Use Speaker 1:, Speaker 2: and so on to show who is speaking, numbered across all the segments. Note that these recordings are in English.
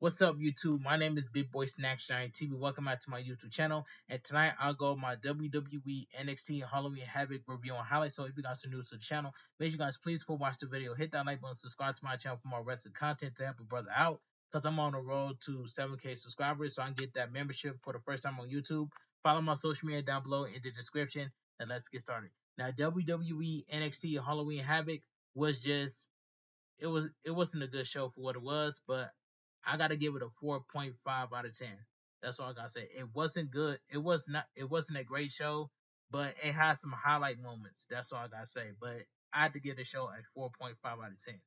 Speaker 1: What's up, YouTube? My name is Big Boy Snack Shine TV. Welcome back to my YouTube channel. And tonight I'll go my WWE NXT Halloween Havoc review on highlights. So if you guys are new to the channel, make sure you guys please go watch the video, hit that like button, subscribe to my channel for more wrestling content to help a brother out. Because I'm on the road to 7K subscribers, so I can get that membership for the first time on YouTube. Follow my social media down below in the description. And let's get started. Now, WWE NXT Halloween Havoc was just it wasn't a good show for what it was, but I gotta give it a 4.5 out of 10. That's all I gotta say. It wasn't good. It wasn't a great show, but it had some highlight moments. That's all I gotta say. But I had to give the show a 4.5 out of 10.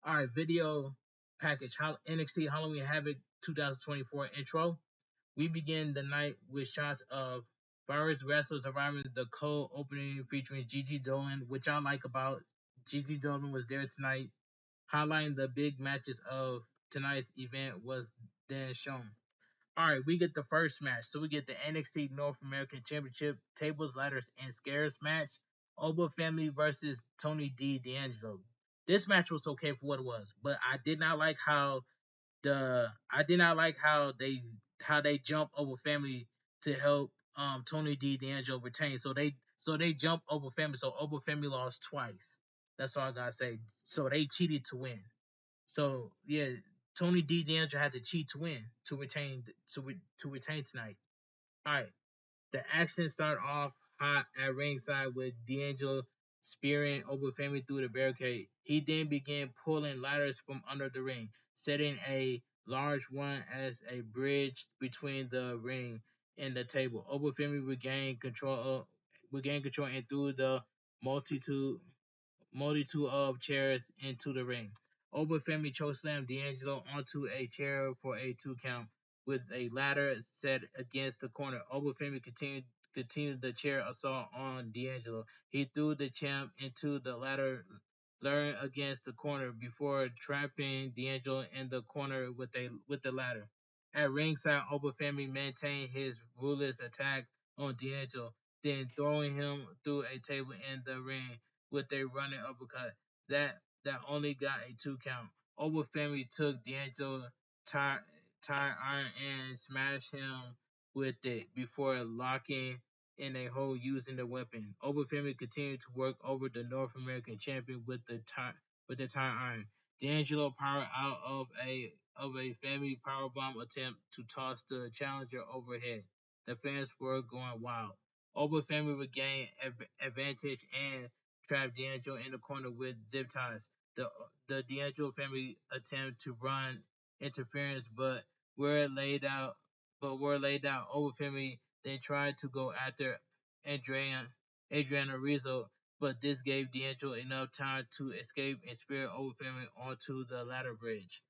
Speaker 1: All right, video package NXT Halloween Havoc 2024 intro. We begin the night with shots of various wrestlers arriving at the cold opening featuring Gigi Dolan, which I like about Gigi Dolan was there tonight. Highlighting the big matches of tonight's event was then shown. All right, we get the first match. So we get the NXT North American Championship Tables, Ladders, and Scares match. Oba Family versus Tony D. D'Angelo. This match was okay for what it was, but I did not like how they jump over Family to help Tony D. D'Angelo retain. So they jump over Family. So over Family lost twice. That's all I gotta say. So they cheated to win. So yeah, Tony D. D'Angelo had to cheat to win to retain tonight. All right, the action started off hot at ringside with D'Angelo spearing Oba Family through the barricade. He then began pulling ladders from under the ring, setting a large one as a bridge between the ring and the table. Oba Family regained control and threw the multitude multitude of chairs into the ring. Oba Family chokeslammed D'Angelo onto a chair for a 2 count with a ladder set against the corner. Oba Family continued the chair assault on D'Angelo. He threw the champ into the ladder luring against the corner before trapping D'Angelo in the corner with the ladder. At ringside, Oba Family maintained his ruthless attack on D'Angelo, then throwing him through a table in the ring with a running uppercut that only got a 2 count. Oba Family took D'Angelo tire, tire iron and smashed him with it before locking in a hold using the weapon. Oba Family continued to work over the North American champion with the tire iron. D'Angelo powered out of a family powerbomb attempt to toss the challenger overhead. The fans were going wild. Oba Family regained advantage and trapped D'Angelo in the corner with zip ties. The D'Angelo family attempt to run interference, were laid out. Oba Family then tried to go after Adrian Adriana Rizzo, but this gave D'Angelo enough time to escape and spear Oba Family onto the ladder bridge.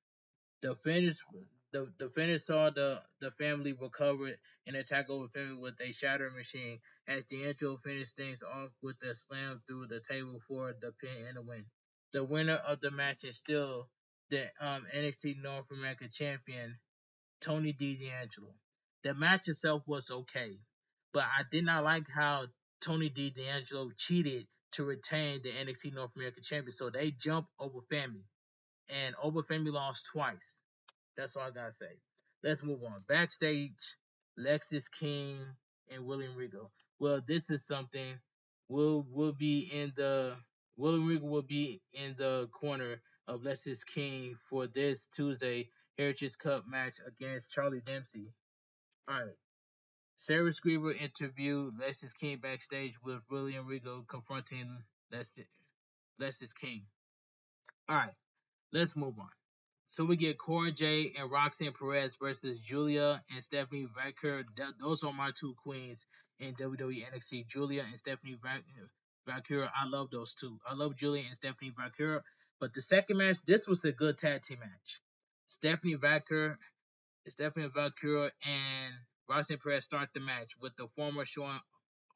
Speaker 1: The finish the finish saw the family recover and attack Over Family with a shatter machine as D'Angelo finished things off with a slam through the table for the pin and the win. The winner of the match is still the NXT North American champion, Tony D. D'Angelo. The match itself was okay, but I did not like how Tony D. D'Angelo cheated to retain the NXT North American champion. So they jumped over Family, and Over Family lost twice. That's all I gotta say. Let's move on. Backstage, Lexis King and William Regal. Well, this is something. Will be in the William Regal will be in the corner of Lexis King for this Tuesday Heritage Cup match against Charlie Dempsey. All right. Sarah Screever interviewed Lexis King backstage with William Regal confronting Lexis King. All right. Let's move on. So we get Cora J and Roxanne Perez versus Julia and Stephanie Vaquer. Those are my two queens in WWE NXT. Julia and Stephanie Vaquer. I love those two. I love Julia and Stephanie Vaquer. But the second match, this was a good tag team match. Stephanie Vaquer, Stephanie Vaquer and Roxanne Perez start the match with the former showing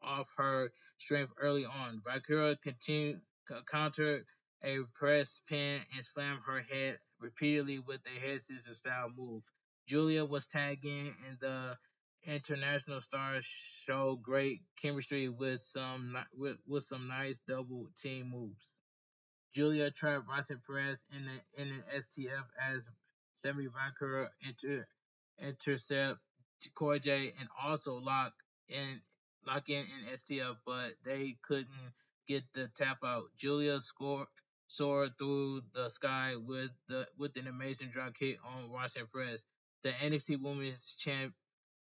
Speaker 1: off her strength early on. Valkyria continued countered a press pin and slammed her head repeatedly with a head scissor style move. Julia was tagging and the international stars showed great chemistry with some nice double team moves. Julia trapped Roxanne Perez in an STF as Sammy Vancouver intercept Corey J and also lock in STF, but they couldn't get the tap out. Julia soared through the sky with an amazing drop kick on Roxanne Perez. The NXT Women's Champ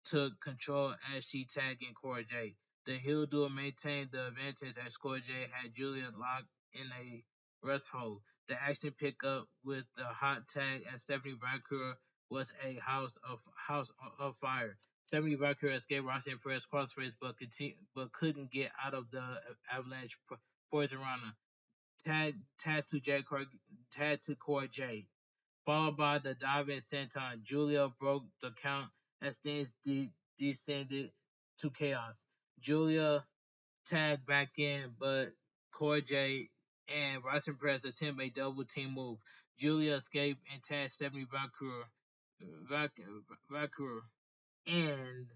Speaker 1: took control as she tagged in Cora J. The heel duo maintained the advantage as Cora J had Julia locked in a rest hold. The action picked up with the hot tag as Stephanie Vancouver was a house of fire. Stephanie Vancouver escaped Roxanne Perez crossface but couldn't get out of the avalanche poison Rana. Tag to Cora J. Followed by the diving senton. Julia broke the count as things descended to chaos. Julia tagged back in, but Cora J and Roxanne Perez attempt a double team move. Julia escaped and tagged Stephanie Vancouver, and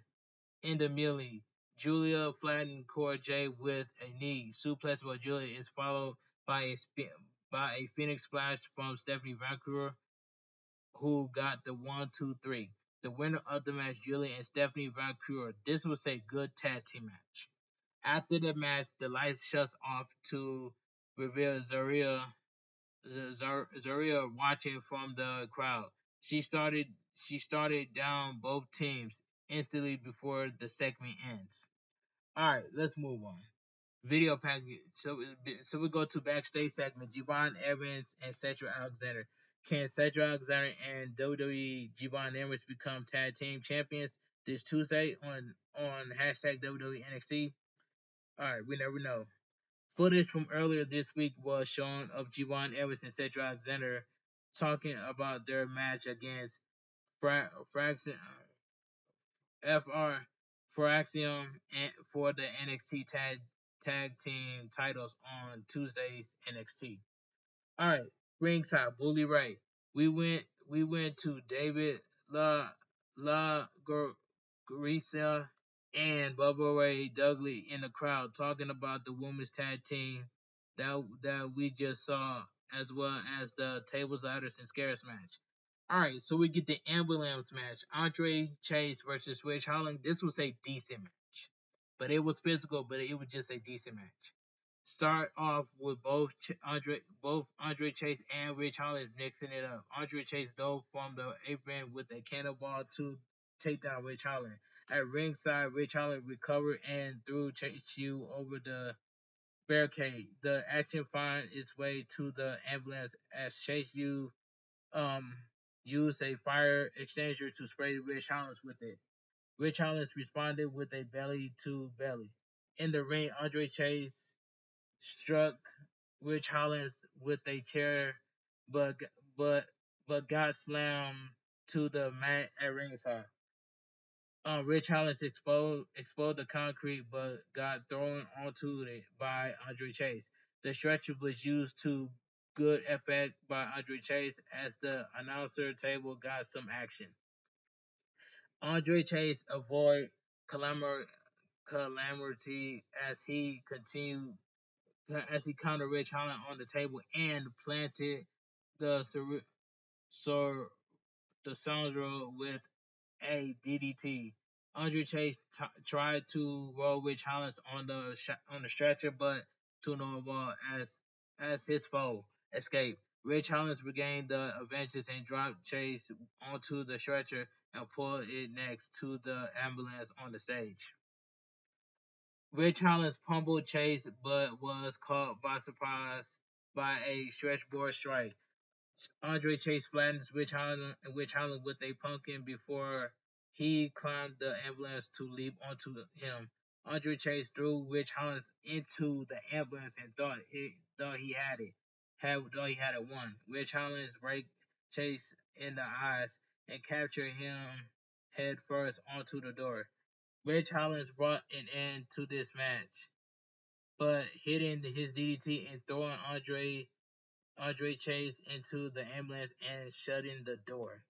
Speaker 1: in the melee, Julia flattened Cora J with a knee suplex, but Julia is followed by a Phoenix splash from Stephanie Vancouver, who got the 1, 2, 3. The winner of the match, Julia and Stephanie Vancouver. This was a good tag team match. After the match, the lights shuts off to reveal Zaria watching from the crowd. She started down both teams instantly before the segment ends. All right, let's move on. Video package. So we go to backstage segment. Javon Evans and Cedric Alexander. Can Cedric Alexander and WWE Javon Evans become tag team champions this Tuesday on hashtag WWE NXT? All right, we never know. Footage from earlier this week was shown of Javon Evans and Cedric Alexander talking about their match against Fraction FR Fraxium and for the NXT tag team titles on Tuesday's NXT. All right, ringside, Bully Ray. We went to David La Garcia and Bubba Ray Dudley in the crowd talking about the women's tag team that we just saw, as well as the tables, ladders, and scares match. All right, so we get the ambulance match: Andre Chase versus Rich Holland. This was a decent match, but it was physical, but it was just a decent match. Start off with both Andre Chase and Rich Holland mixing it up. Andre Chase dove from the apron with a cannonball to take down Rich Holland. At ringside, Rich Holland recovered and threw Chase U over the barricade. The action finds its way to the ambulance as Chase U um used a fire extinguisher to spray Rich Holland with it. Rich Holland responded with a belly to belly. In the ring, Andre Chase struck Rich Hollins with a chair, but but but got slammed to the mat at ringside. Rich Hollins exposed the concrete, but got thrown onto it by Andre Chase. The stretcher was used to good effect by Andre Chase as the announcer table got some action. Andre Chase avoided calamity as he countered Rich Holland on the table and planted the Sor- the Sandro with a DDT. Andre Chase tried to roll Rich Holland on the stretcher, but to no avail as his foe escaped. Rich Holland regained the advantage and dropped Chase onto the stretcher and pulled it next to the ambulance on the stage. Rich Hollins pummeled Chase but was caught by surprise by a stretchboard strike. Andre Chase flattens Rich Holland with a pumpkin before he climbed the ambulance to leap onto him. Andre Chase threw Rich Holland into the ambulance and thought he had it. Thought he had it won. Rich Holland raked Chase in the eyes and captured him head first onto the door. Rich Hollins brought an end to this match, but hitting his DDT and throwing Andre Chase into the ambulance and shutting the door.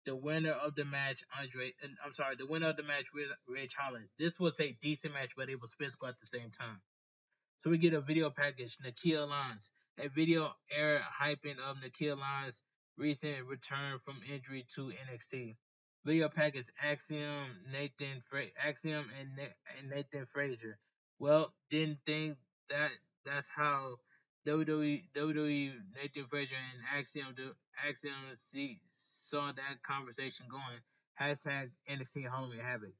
Speaker 1: The winner of the match, the winner of the match, Rich Hollins. This was a decent match, but it was physical at the same time. So we get a video package, Nakia Lyons. A video aired hyping of Nakia Lyons recent return from injury to NXT. Video package Axiom and Nathan Frazier. Well, didn't think that that's how WWE Nathan Frazier and saw that conversation going. Hashtag NXT Halloween Havoc.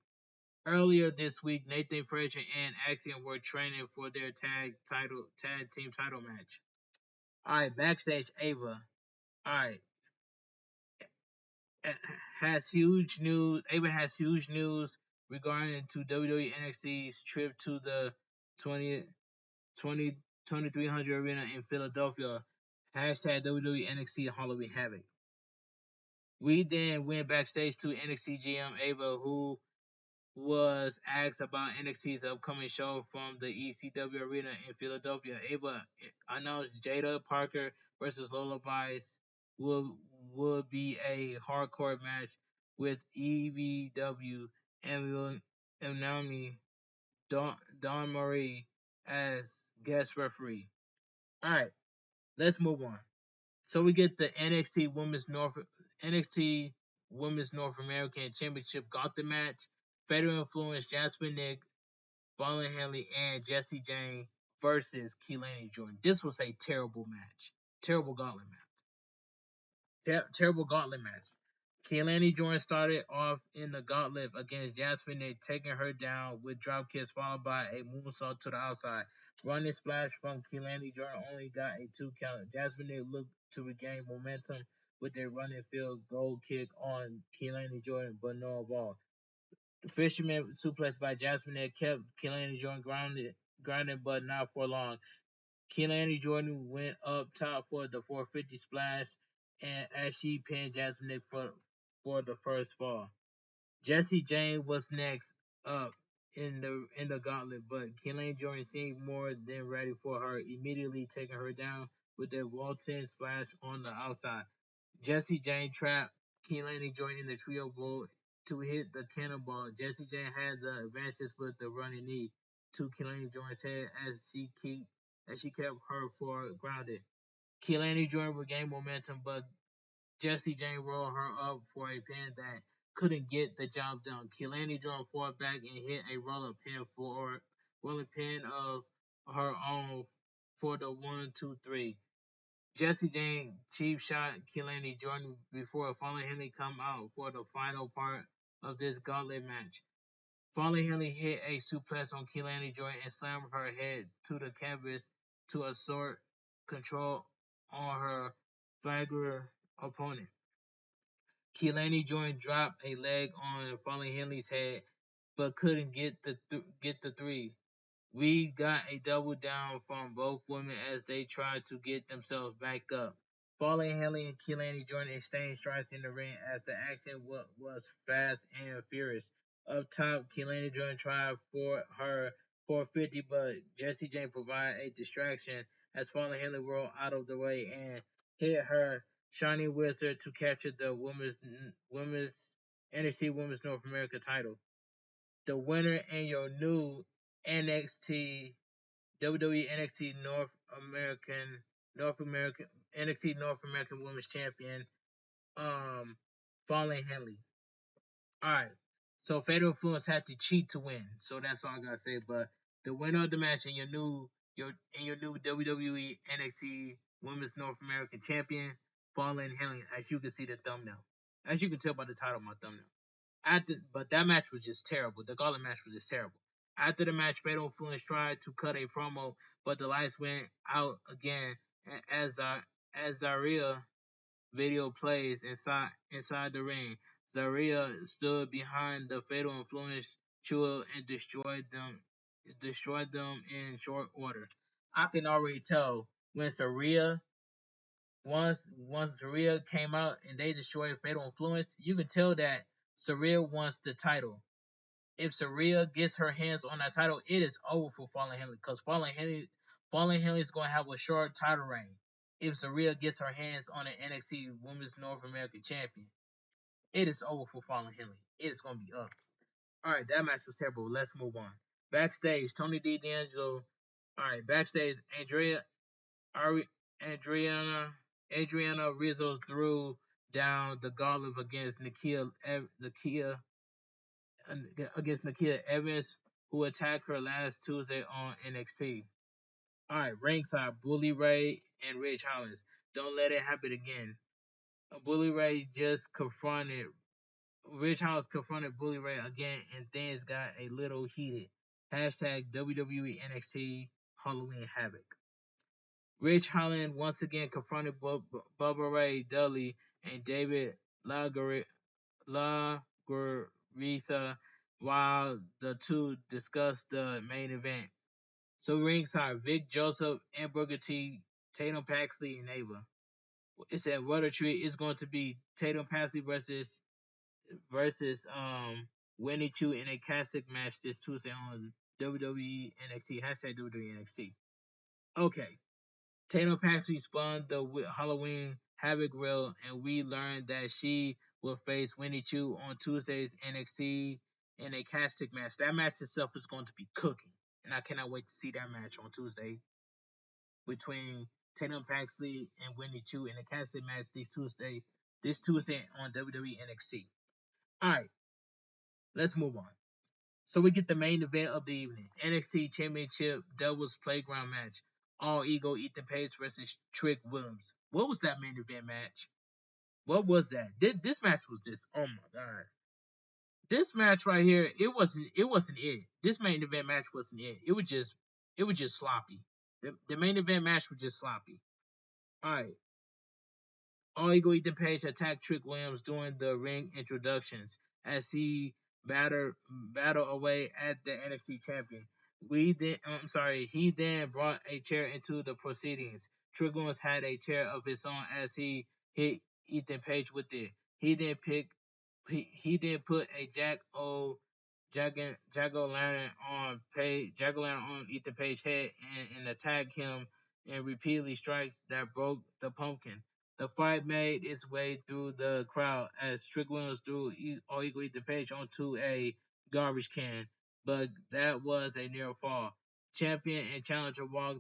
Speaker 1: Earlier this week, Nathan Frazier and Axiom were training for their tag team title match. All right, backstage Ava. All right, has huge news. Ava has huge news regarding to WWE NXT's trip to the 20, 2300 Arena in Philadelphia. Hashtag WWE NXT Halloween Havoc. We then went backstage to NXT GM Ava, who was asked about NXT's upcoming show from the ECW Arena in Philadelphia. Ava announced Jada Parker versus Lola Bice will would be a hardcore match with EVW and Naomi Don Marie as guest referee. All right, let's move on. So we get the NXT Women's North American Championship Gauntlet match. Federal Influence Jasmine Nick, Fallon Henley, and Jesse Jane versus Keelani Jordan. This was a terrible match. Terrible gauntlet match. Terrible gauntlet match. Keelani Jordan started off in the gauntlet against Jasmine Nick, taking her down with drop kicks followed by a moonsault to the outside. Running splash from Keelani Jordan only got a 2 count. Jasmine Nick looked to regain momentum with a running field goal kick on Keelani Jordan, but no avail. Fisherman suplex by Jasmine Nick kept Keelani Jordan grounded, but not for long. Keelani Jordan went up top for the 450 splash, and as she pinned Jasmine Nick for the first fall. Jesse Jane was next up in the gauntlet, but Keelani Jordan seemed more than ready for her, immediately taking her down with a Walton splash on the outside. Jesse Jane trapped Keelani Jordan in the trio bowl to hit the cannonball. Jesse Jane had the advantage with the running knee to Keelani Jordan's head as she kept her forward grounded. Keelani Jordan regained momentum, but Jesse Jane rolled her up for a pin that couldn't get the job done. Keelani Jordan fought back and hit a rolling pin of her own for the 1-2-3. Jesse Jane cheap shot Keelani Jordan before Fallon Henley come out for the final part of this gauntlet match. Fallon Henley hit a suplex on Keelani Jordan and slammed her head to the canvas to assert control on her flagger opponent. Keelani Jordan dropped a leg on Fallon Henley's head, but couldn't get the three. We got a double down from both women as they tried to get themselves back up. Fallon Henley and Keelani Jordan exchanged strikes in the ring as the action was fast and furious. Up top, Keelani Jordan tried for her 450, but Jesse Jane provided a distraction as Fallon Henley rolled out of the way and hit her Shining Wizard to capture the women's NXT Women's North America title. The winner and your new NXT WWE NXT North American NXT North American Women's Champion, Fallon Henley. All right, so Fatal Influence had to cheat to win, so that's all I gotta say. But the winner of the match and your new WWE NXT Women's North American Champion, Fallon Henley, as you can see the thumbnail, as you can tell by the title of my thumbnail. But that match was just terrible. The gauntlet match was just terrible. After the match, Fatal Influence tried to cut a promo, but the lights went out again as Zaria video plays inside the ring. Zaria stood behind the Fatal Influence trio and destroyed them in short order. I can already tell when once Zaria came out and they destroyed Fatal Influence, you can tell that Zaria wants the title. If Zaria gets her hands on that title, it is over for Fallon Henley because Fallon Henley is going to have a short title reign. If Zaria gets her hands on an NXT Women's North American Champion, it is over for Fallon Henley. It is going to be up. All right, that match was terrible. Let's move on. Backstage, Tony D'Angelo. All right, backstage, Adriana Adriana Rizzo threw down the gauntlet against Nakia Evans, who attacked her last Tuesday on NXT. All right, ringside, Bully Ray and Ridge Holland. Don't let it happen again. Bully Ray just confronted Ridge Holland confronted Bully Ray again, and things got a little heated. Hashtag WWE NXT Halloween Havoc. Ridge Holland once again confronted Bubba Ray Dudley and David Lagerisa while the two discussed the main event. So ringside, Vic Joseph and Booker T, Tatum Paxley, and Ava. It said what a treat it's going to be. Tatum Paxley versus Winnie Chu in a casting match this Tuesday on WWE NXT. Hashtag WWE NXT. Okay. Tatum Paxley spun the Halloween Havoc reel, and we learned that she will face Winnie Chu on Tuesday's NXT in a casting match. That match itself is going to be cooking, and I cannot wait to see that match on Tuesday between Tatum Paxley and Winnie Chu in a casting match this Tuesday on WWE NXT. All right, let's move on. So we get the main event of the evening: NXT Championship Devil's Playground match. All Ego Ethan Page versus Trick Williams. What was that main event match? What was that? This match was just, oh my god. This match right here, it wasn't it. This main event match wasn't it. It was just sloppy. The main event match was just sloppy. Alright. All Ego Ethan Page attacked Trick Williams during the ring introductions as he battled away at the NXT champion. He then brought a chair into the proceedings. Trick Williams had a chair of his own as he hit Ethan Page with it. He then put a Jack o' lantern on Ethan Page's head and attacked him and repeatedly strikes that broke the pumpkin. The fight made its way through the crowd as Trick Williams threw All Ego Ethan Page onto a garbage can, but that was a near fall. Champion and challenger walk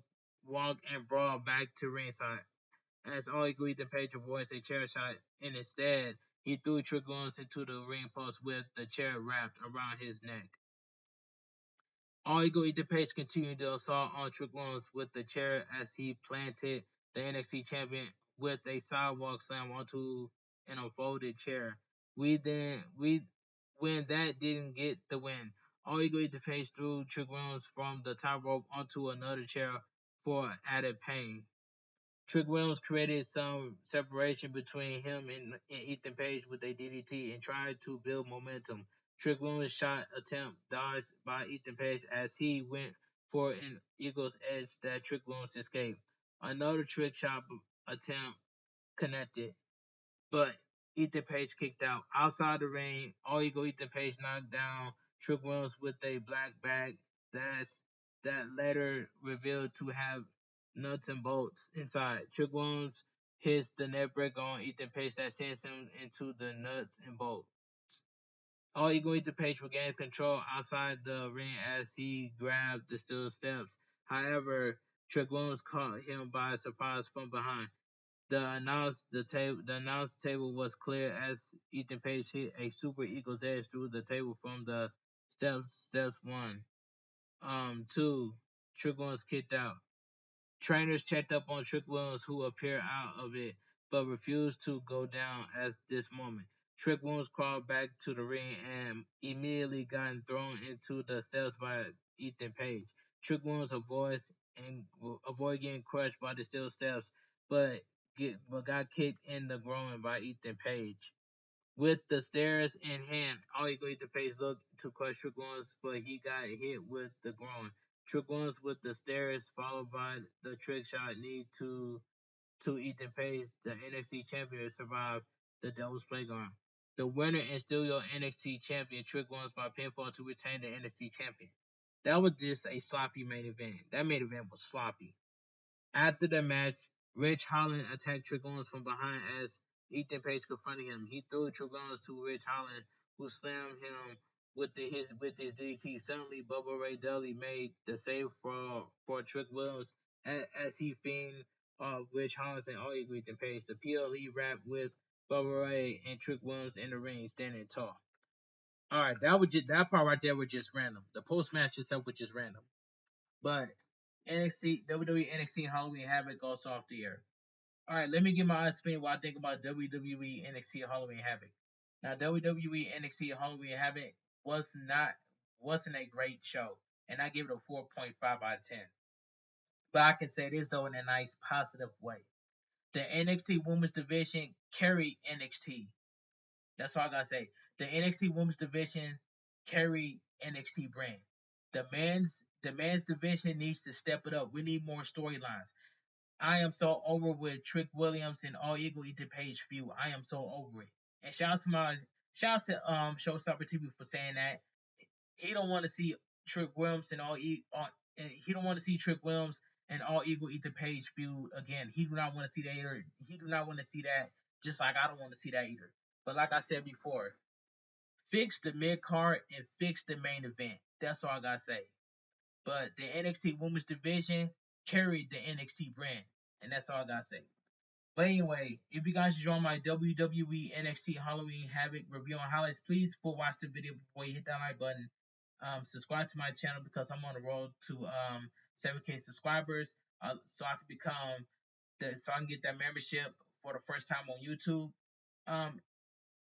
Speaker 1: and brawl back to ringside as All Ego Ethan Page avoids a chair shot, and instead he threw Trick Williams into the ring post with the chair wrapped around his neck. All Ego Ethan Page continued the assault on Trick Williams with the chair as he planted the NXT champion with a sidewalk slam onto an unfolded chair. When that didn't get the win, All Ego Ethan Page threw Trick Williams from the top rope onto another chair for added pain. Trick Williams created some separation between him and Ethan Page with a DDT and tried to build momentum. Trick Williams' shot attempt dodged by Ethan Page as he went for an Eagle's edge that Trick Williams escaped. Another trick shot attempt connected, but Ethan Page kicked out. Outside the ring, All Ego Ethan Page knocked down Trick Williams with a black bag that later revealed to have nuts and bolts inside. Trick Williams hits the net breaker on Ethan Page that sends him into the nuts and bolts. All Ego Ethan Page regained control outside the ring as he grabbed the steel steps. However, Trick Williams caught him by surprise from behind. The announce table was clear as Ethan Page hit a super Eagles edge through the table from the steps one. Two, Trick Williams kicked out. Trainers checked up on Trick Williams, who appeared out of it, but refused to go down at this moment. Trick Williams crawled back to the ring and immediately got thrown into the steps by Ethan Page. Trick Williams avoid getting crushed by the steel steps, but got kicked in the groin by Ethan Page. With the stairs in hand, All Ego Ethan Page looked to crush Trick Williams, but he got hit with the groin. Trick Williams with the stairs, followed by the trick shot knee to Ethan Page, the NXT champion, survived the Devil's Playground. The winner and still your NXT champion, Trick Williams, by pinfall to retain the NXT champion. That was just a sloppy main event. That main event was sloppy. After the match, Ridge Holland attacked Trick Williams from behind as Ethan Page confronted him. He threw Trick Williams to Ridge Holland, who slammed him with his DT. Suddenly, Bubba Ray Dudley made the save for Trick Williams as he feigned Rich Hollins and All Elite and Page. The PLE rap with Bubba Ray and Trick Williams in the ring standing tall. Alright, that part right there was just random. The post match itself was just random. But NXT WWE NXT Halloween Havoc goes off the air. Alright, let me give my opinion what I think about WWE NXT Halloween Havoc. Now WWE NXT Halloween Havoc wasn't a great show, and I give it a 4.5 out of 10. But I can say this though in a nice positive way. The NXT Women's Division carried NXT. That's all I gotta say. The NXT Women's Division carried NXT brand. The men's division needs to step it up. We need more storylines. I am so over with Trick Williams and All Eagle Ethan Page feud. I am so over it. And shout out to Showstopper TV for saying that he don't want to see Trick Williams and he don't want to see Trick Williams and All Eagle Ethan Page feud again. He do not want to see that either. He do not want to see that, just like I don't want to see that either. But like I said before, fix the mid card and fix the main event. That's all I gotta say. But the NXT Women's Division carried the NXT brand, and that's all I gotta say. But anyway, if you guys enjoy my WWE NXT Halloween Havoc review and highlights, please go watch the video before you hit that like button. Subscribe to my channel because I'm on the road to 7K subscribers, so I can so I can get that membership for the first time on YouTube.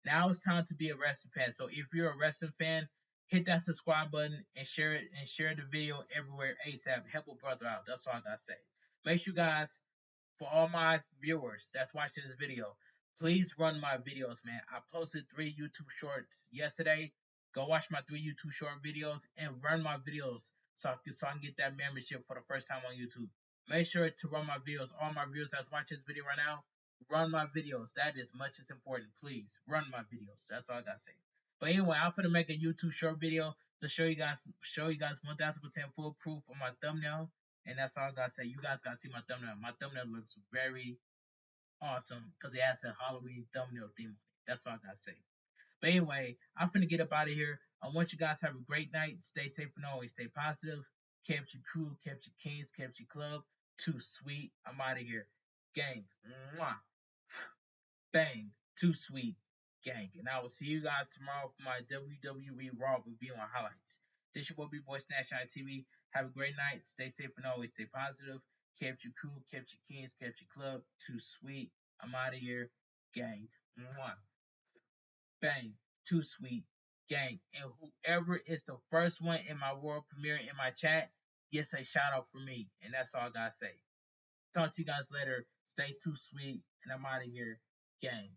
Speaker 1: Now it's time to be a wrestling fan. So if you're a wrestling fan, hit that subscribe button and share it and share the video everywhere ASAP. Help a brother out. That's all I gotta say. Make sure you guys, for all my viewers that's watching this video, please run my videos, man. I posted 3 YouTube shorts yesterday. Go watch my 3 YouTube short videos and run my videos so I can get that membership for the first time on YouTube. Make sure to run my videos. All my viewers that's watching this video right now, run my videos. That is much as important. Please run my videos. That's all I gotta say. But anyway, I'm gonna make a YouTube short video to show you guys 1000% full proof of my thumbnail. And that's all I gotta say. You guys gotta see my thumbnail. My thumbnail looks very awesome because it has a Halloween thumbnail theme on it. That's all I gotta say. But anyway, I'm finna get up out of here. I want you guys to have a great night. Stay safe and always stay positive. Kept your crew, kept your kings, kept your club. Too sweet. I'm out of here. Gang. Mwah. Bang. Too sweet. Gang. And I will see you guys tomorrow for my WWE Raw review and highlights. This your boy B-Boy Snatch on TV. Have a great night. Stay safe and always stay positive. Kept your crew, kept your kings, kept your club. Too sweet. I'm out of here. Gang. Mwah. Bang. Too sweet. Gang. And whoever is the first one in my world premiere in my chat gets a shout out from me. And that's all I gotta say. Talk to you guys later. Stay too sweet. And I'm out of here. Gang.